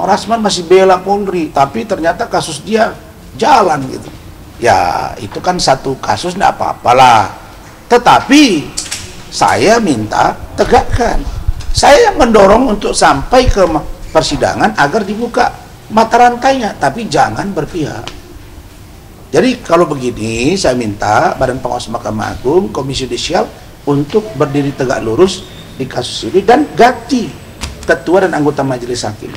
Rasman masih bela Polri, tapi ternyata kasus dia jalan gitu. Ya itu kan satu kasus, nggak apa-apalah. Tetapi saya minta tegakkan. Saya yang mendorong untuk sampai ke persidangan agar dibuka mata rantainya, tapi jangan berpihak. Jadi kalau begini, saya minta Badan Pengawas Mahkamah Agung, Komisi Yudisial untuk berdiri tegak lurus di kasus ini dan ganti ketua dan anggota majelis hakim.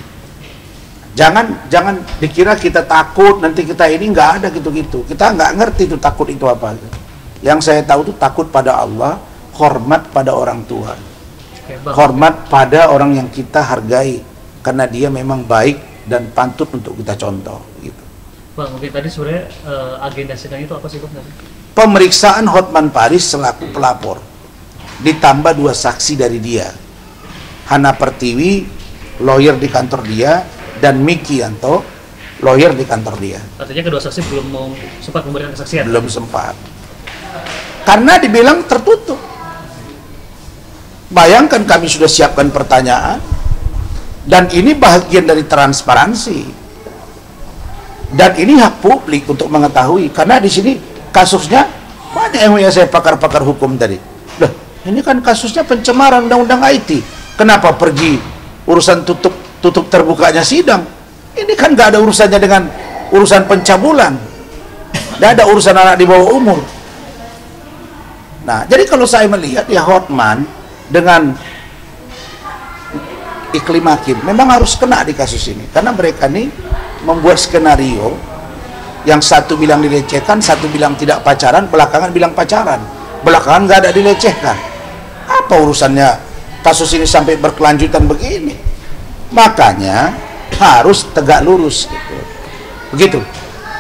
Jangan dikira kita takut nanti kita ini, nggak ada gitu-gitu. Kita nggak ngerti itu takut itu apa. Yang saya tahu itu takut pada Allah, hormat pada orang tua, hormat pada orang yang kita hargai karena dia memang baik dan pantut untuk kita contoh. Gitu. Bang, mungkin tadi sebenarnya agenda sidang itu apa sih Bang? Pemeriksaan Hotman Paris selaku pelapor, ditambah 2 saksi dari dia, Hana Pertiwi, lawyer di kantor dia, dan Miki Yanto, lawyer di kantor dia. Artinya kedua saksi belum mau sempat memberikan kesaksian? Belum sempat, karena dibilang tertutup. Bayangkan kami sudah siapkan pertanyaan, dan ini bagian dari transparansi. Dan ini hak publik untuk mengetahui, karena di sini kasusnya banyak yang saya pakar-pakar hukum tadi. Loh, ini kan kasusnya pencemaran undang-undang IT. Kenapa pergi urusan tutup terbukanya sidang? Ini kan nggak ada urusannya dengan urusan pencabulan. Nggak ada urusan anak di bawah umur. Nah, jadi kalau saya melihat ya Hotman dengan iklim hakim memang harus kena di kasus ini, karena mereka nih membuat skenario yang satu bilang dilecehkan, satu bilang tidak pacaran, belakangan bilang pacaran, belakangan nggak ada dilecehkan. Apa urusannya kasus ini sampai berkelanjutan begini? Makanya harus tegak lurus gitu. Begitu.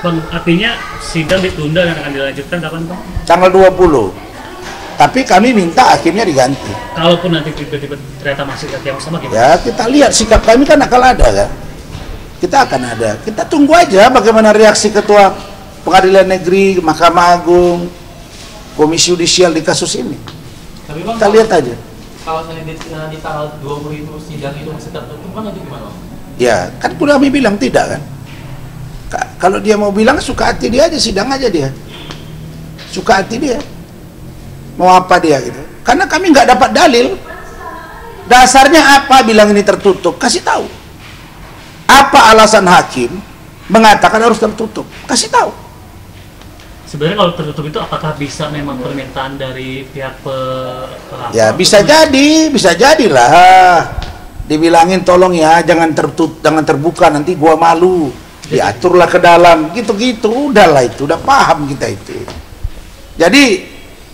Bang, artinya sidang ditunda dan akan dilanjutkan kapan Bang? Tanggal 20. Tapi kami minta akhirnya diganti. Kalaupun nanti tiba-tiba ternyata masih yang sama gimana? Ya kita lihat sikap kami kan akal ada kan. Kita akan ada. Kita tunggu aja bagaimana reaksi Ketua Pengadilan Negeri, Mahkamah Agung, Komisi Yudisial di kasus ini. Tapi Bang, kita lihat aja. Kalau di tanggal 20 itu sidang itu masih tertutup, Bang, itu gimana Bang? Ya, kan kami bilang tidak kan. Kalau dia mau bilang suka hati dia aja, sidang aja dia. Suka hati dia. Mau apa dia gitu. Karena kami nggak dapat dalil. Dasarnya apa bilang ini tertutup? Kasih tahu. Apa alasan hakim mengatakan harus tertutup? Kasih tahu. Sebenarnya kalau tertutup itu apakah bisa memang permintaan dari pihak pelapor? Ya bisa jadi, bisa jadilah. Dibilangin tolong ya jangan terbuka nanti gua malu. Diaturlah ke dalam, gitu-gitu. Udahlah itu, udah paham kita itu.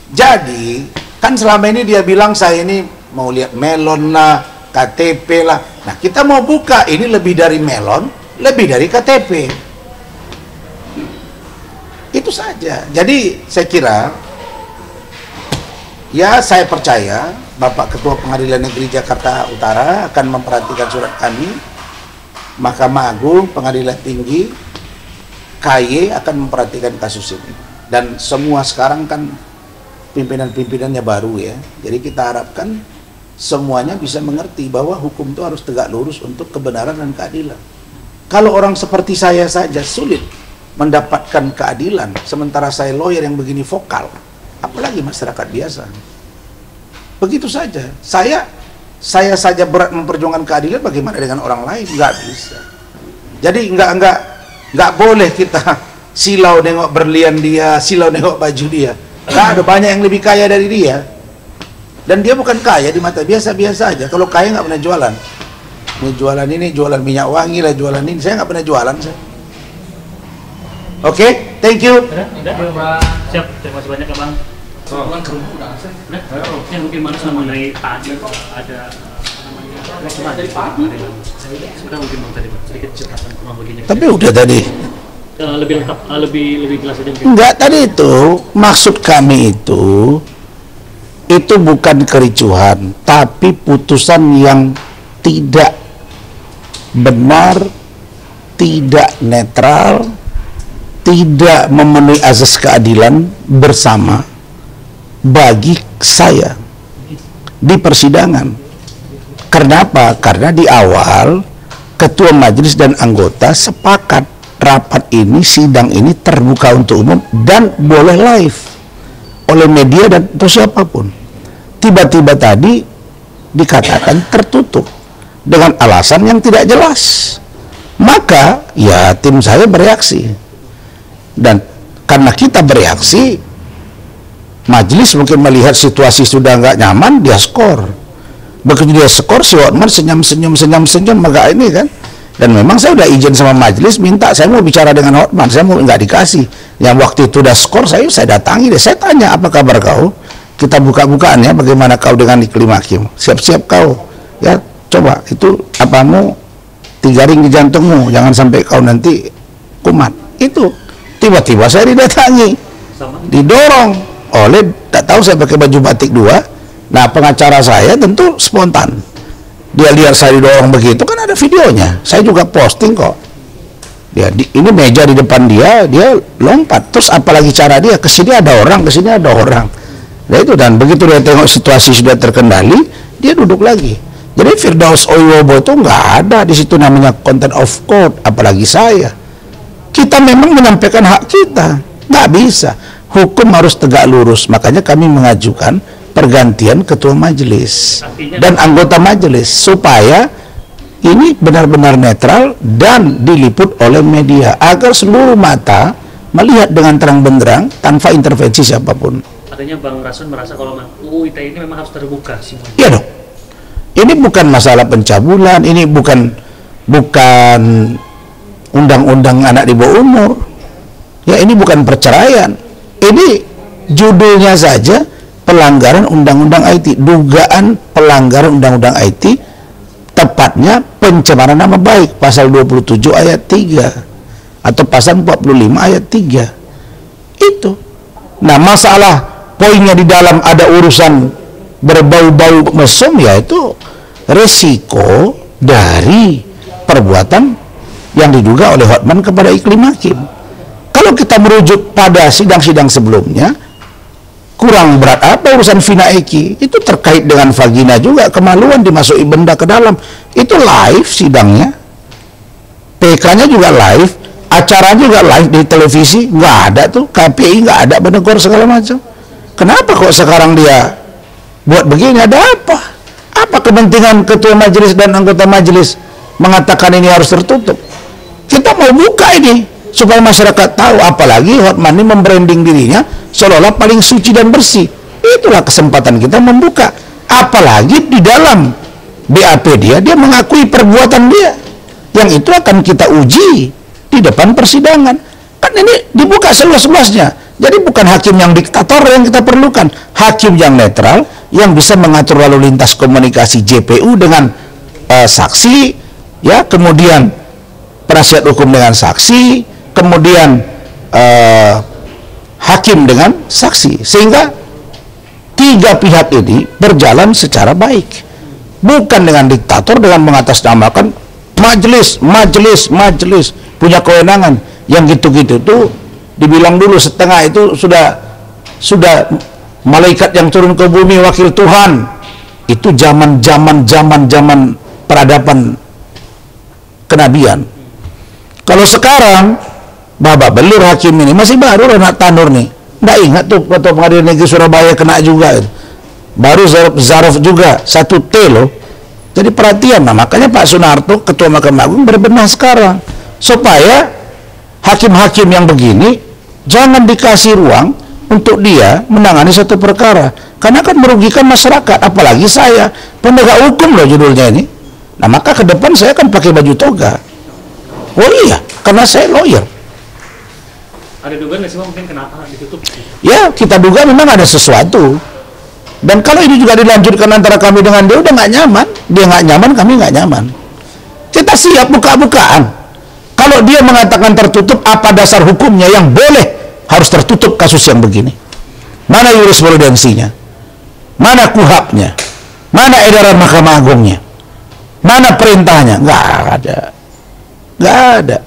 Jadi kan selama ini dia bilang saya ini mau lihat melon lah, KTP lah. Nah kita mau buka ini lebih dari melon, lebih dari KTP. Itu saja. Jadi saya kira, ya saya percaya Bapak Ketua Pengadilan Negeri Jakarta Utara akan memperhatikan surat kami. Mahkamah Agung, Pengadilan Tinggi, KY akan memperhatikan kasus ini. Dan semua sekarang kan pimpinan-pimpinannya baru ya. Jadi kita harapkan semuanya bisa mengerti bahwa hukum itu harus tegak lurus untuk kebenaran dan keadilan. Kalau orang seperti saya saja sulit mendapatkan keadilan, sementara saya lawyer yang begini vokal, apalagi masyarakat biasa. Begitu saja. Saya saja berat memperjuangkan keadilan, bagaimana dengan orang lain? Nggak bisa. Jadi nggak boleh kita silau nengok berlian dia, silau nengok baju dia. Nggak ada, banyak yang lebih kaya dari dia. Dan dia bukan kaya di mata biasa-biasa aja. Kalau kaya nggak pernah jualan. Ini jualan ini, jualan minyak wangi lah, jualan ini. Saya nggak pernah jualan. Oke, thank you. Siap, terima kasih banyak ya Bang. Bukan kerumbu udah asal. Yang mungkin mana mengenai tadi ada dari pagi. Sudah mungkin Bang tadi Bang sedikit ceritakan kurang begini. Tapi udah tadi. Lebih lengkap, lebih jelas aja mungkin. Enggak, tadi itu maksud kami itu bukan kericuhan, tapi putusan yang tidak benar, tidak netral, tidak memenuhi azas keadilan bersama bagi saya di persidangan. Kenapa? Karena di awal ketua majelis dan anggota sepakat rapat ini, sidang ini terbuka untuk umum dan boleh live oleh media dan atau siapapun. Tiba-tiba tadi dikatakan tertutup dengan alasan yang tidak jelas. Maka ya tim saya bereaksi, dan karena kita bereaksi, majelis mungkin melihat situasi sudah nggak nyaman, dia skor. Begitu dia skor, si Hotman senyum, maka ini kan. Dan memang saya udah izin sama majelis, minta saya mau bicara dengan Hotman, saya mau, nggak dikasih. Yang waktu itu udah skor, saya datangi deh, saya tanya apa kabar kau, kita buka-bukaan ya, bagaimana kau dengan iklim hakim, siap-siap kau ya, coba itu apamu 3 ring di jantungmu, jangan sampai kau nanti kumat. Itu tiba-tiba saya didatangi, didorong oleh, tak tahu saya pakai baju batik 2. Nah, pengacara saya tentu spontan, dia lihat saya didorong begitu, kan ada videonya, saya juga posting kok. Ini meja di depan dia lompat, terus apalagi cara dia, kesini ada orang, kesini ada orang. Nah itu, dan begitu dia tengok situasi sudah terkendali, dia duduk lagi. Jadi Firdaus Oiwobo itu nggak ada di situ namanya contempt of court, apalagi saya. Kita memang menyampaikan hak kita, nggak bisa. Hukum harus tegak lurus, makanya kami mengajukan pergantian ketua majelis dan anggota majelis supaya ini benar-benar netral dan diliput oleh media agar seluruh mata melihat dengan terang benderang tanpa intervensi siapapun. Artinya Bang Rasun merasa kalau UU ITE ini memang harus terbuka semuanya. Iya dong. Ini bukan masalah pencabulan, ini bukan undang-undang anak di bawah umur. Ya, ini bukan perceraian. Ini judulnya saja pelanggaran undang-undang IT, dugaan pelanggaran undang-undang IT, tepatnya pencemaran nama baik, pasal 27 ayat 3 atau pasal 45 ayat 3. Itu. Nah, masalah poinnya di dalam ada urusan berbau-bau mesum, ya itu resiko dari perbuatan yang diduga oleh Hotman kepada iklim hakim. Kalau kita merujuk pada sidang-sidang sebelumnya, kurang berat apa urusan Vina Eki, itu terkait dengan vagina juga, kemaluan dimasuki benda ke dalam, itu live sidangnya, PK-nya juga live, acara juga live di televisi, nggak ada tuh, KPI nggak ada menegur segala macam. Kenapa kok sekarang dia buat begini? Ada apa? Apa kepentingan ketua majelis dan anggota majelis mengatakan ini harus tertutup? Kita mau buka ini supaya masyarakat tahu, apalagi Hotman ini membranding dirinya seolah-olah paling suci dan bersih. Itulah kesempatan kita membuka. Apalagi di dalam BAP dia mengakui perbuatan dia, yang itu akan kita uji di depan persidangan. Kan ini dibuka seluas-luasnya. Jadi bukan hakim yang diktator yang kita perlukan, hakim yang netral, yang bisa mengatur lalu lintas komunikasi JPU dengan saksi, ya, kemudian penasihat hukum dengan saksi, kemudian hakim dengan saksi, sehingga 3 pihak ini berjalan secara baik, bukan dengan diktator dengan mengatasnamakan majelis punya kewenangan. Yang gitu-gitu tuh dibilang dulu setengah itu sudah malaikat yang turun ke bumi, wakil Tuhan. Itu zaman peradaban kenabian. Kalau sekarang babak belur hakim ini masih baru, anak Tanur nih, nggak ingat tuh Ketua Pengadilan Negeri Surabaya kena juga, baru Zaruf juga 1T loh. Jadi perhatian. Nah, makanya Pak Sunarto Ketua Mahkamah Agung berbenah sekarang supaya hakim-hakim yang begini jangan dikasih ruang untuk dia menangani satu perkara, karena akan merugikan masyarakat, apalagi saya penegak hukum loh judulnya ini. Nah, maka ke depan saya akan pakai baju toga. Oh iya, karena saya lawyer. Ada dugaan nggak sih mungkin kenapa ditutup? Ya, kita duga memang ada sesuatu. Dan kalau ini juga dilanjutkan antara kami dengan dia, udah nggak nyaman, dia nggak nyaman, kami nggak nyaman. Kita siap buka-bukaan. Kalau dia mengatakan tertutup, apa dasar hukumnya yang boleh harus tertutup kasus yang begini? Mana jurisprudensinya? Mana kuhapnya? Mana edaran Mahkamah Agungnya? Mana perintahnya? Nggak ada.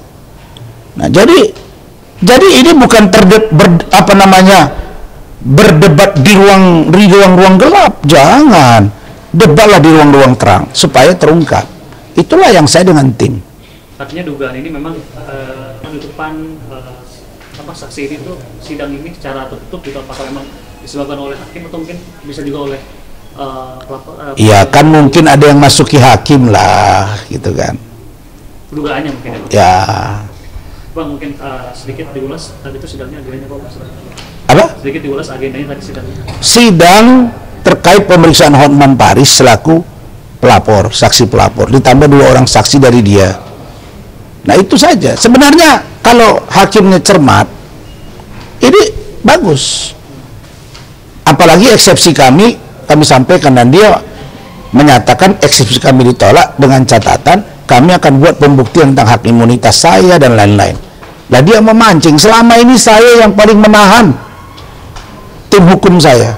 Nah, jadi ini bukan berdebat di ruang gelap. Jangan, debatlah di ruang terang supaya terungkap. Itulah yang saya dengan tim. Artinya dugaan ini memang penutupan saksi ini tuh, sidang ini secara tertutup gitu, apakah memang disebabkan oleh hakim atau mungkin bisa juga oleh pelapor? Iya kan mungkin ada yang masuki hakim lah gitu kan. Dugaannya mungkin ya. Bang, mungkin sedikit diulas tadi itu sidangnya agendanya apa? Sedikit diulas agendanya tadi sidangnya. Sidang terkait pemeriksaan Hotman Paris selaku pelapor, saksi pelapor, ditambah 2 orang saksi dari dia. Nah itu saja. Sebenarnya kalau hakimnya cermat, ini bagus. Apalagi eksepsi kami sampaikan dan dia menyatakan eksepsi kami ditolak dengan catatan kami akan buat pembuktian tentang hak imunitas saya dan lain-lain. Nah dia memancing, selama ini saya yang paling menahan tim hukum saya.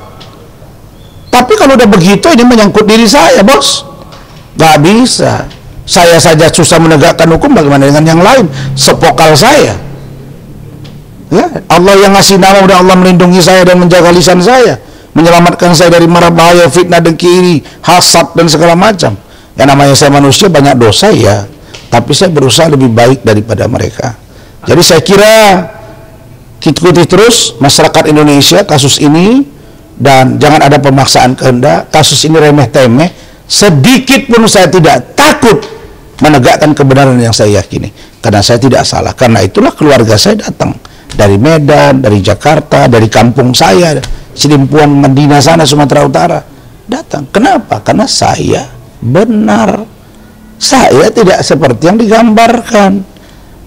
Tapi kalau udah begitu ini menyangkut diri saya, bos. Gak bisa. Saya saja susah menegakkan hukum, bagaimana dengan yang lain? Sepokal saya. Ya, Allah yang ngasih nama, udah Allah melindungi saya dan menjaga lisan saya, menyelamatkan saya dari mara bahaya, fitnah, dengki, hasad dan segala macam. Yang namanya saya manusia banyak dosa ya, tapi saya berusaha lebih baik daripada mereka. Jadi saya kira kita ikuti terus masyarakat Indonesia kasus ini, dan jangan ada pemaksaan kehendak. Kasus ini remeh-temeh, sedikit pun saya tidak takut menegakkan kebenaran yang saya yakini, karena saya tidak salah. Karena itulah keluarga saya datang dari Medan, dari Jakarta, dari kampung saya Sidimpuan, Medina sana, Sumatera Utara, datang. Kenapa? Karena saya benar, saya tidak seperti yang digambarkan.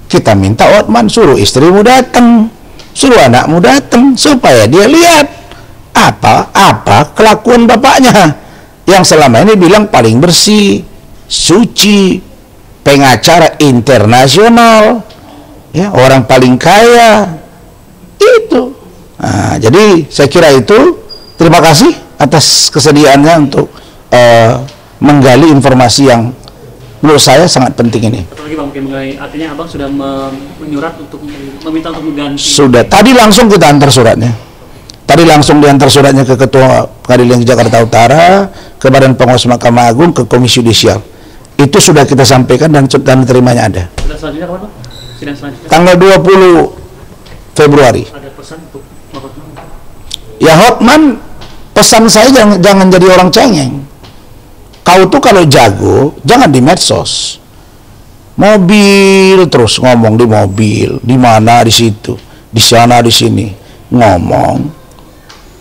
Kita minta Hotman, suruh istrimu datang, suruh anakmu datang, supaya dia lihat apa kelakuan bapaknya yang selama ini bilang paling bersih, suci, pengacara internasional, ya, orang paling kaya itu. Nah, jadi saya kira itu. Terima kasih atas kesediaannya untuk menggali informasi yang menurut saya sangat penting ini. Satu lagi Bang, mungkin mengenai, artinya Abang sudah menyurat untuk meminta untuk mengganti. Sudah, tadi langsung kita antar suratnya. Tadi langsung diantar suratnya ke Ketua Pengadilan Jakarta Utara, ke Badan Pengawas Mahkamah Agung, ke Komisi Yudisial. Itu sudah kita sampaikan dan terimanya ada. Sidang selanjutnya kapan Bang? Sidang selanjutnya? Tanggal 20 Februari. Ada pesan untuk Hotman? Ya Hotman, pesan saya jangan jadi orang cengeng. Kau tuh kalau jago, jangan di medsos. Mobil terus ngomong di mobil, di mana, di situ, di sana, di sini.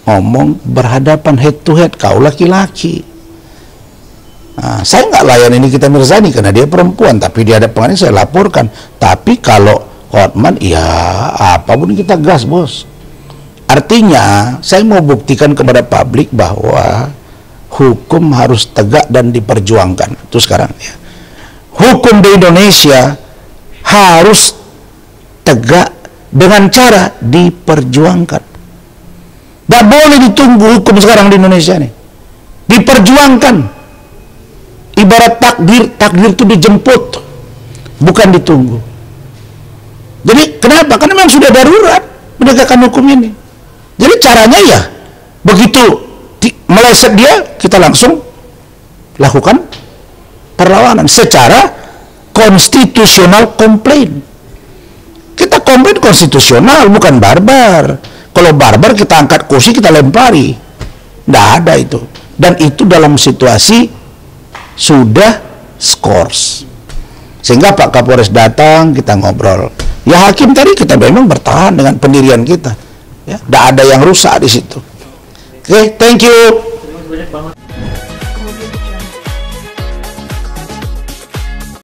Ngomong berhadapan head to head, kau laki-laki. Nah, saya nggak layan ini kita Mirzani karena dia perempuan, tapi di hadapan ini saya laporkan. Tapi kalau Hotman, ya apapun kita gas, bos. Artinya saya mau buktikan kepada publik bahwa hukum harus tegak dan diperjuangkan. Itu sekarang ya. Hukum di Indonesia harus tegak dengan cara diperjuangkan. Tidak boleh ditunggu hukum sekarang di Indonesia nih. Diperjuangkan. Ibarat takdir itu dijemput, bukan ditunggu. Jadi kenapa? Karena memang sudah darurat penegakan hukum ini. Jadi caranya ya begitu meleset dia, kita langsung lakukan perlawanan secara konstitusional komplain. Kita komplain konstitusional, bukan barbar. Kalau barbar kita angkat kursi, kita lempari. Tidak ada itu. Dan itu dalam situasi sudah skors. Sehingga Pak Kapolres datang, kita ngobrol. Ya hakim tadi kita memang bertahan dengan pendirian kita. Ya, tidak ada yang rusak di situ. Oke, thank you. Terima kasih banyak Bang.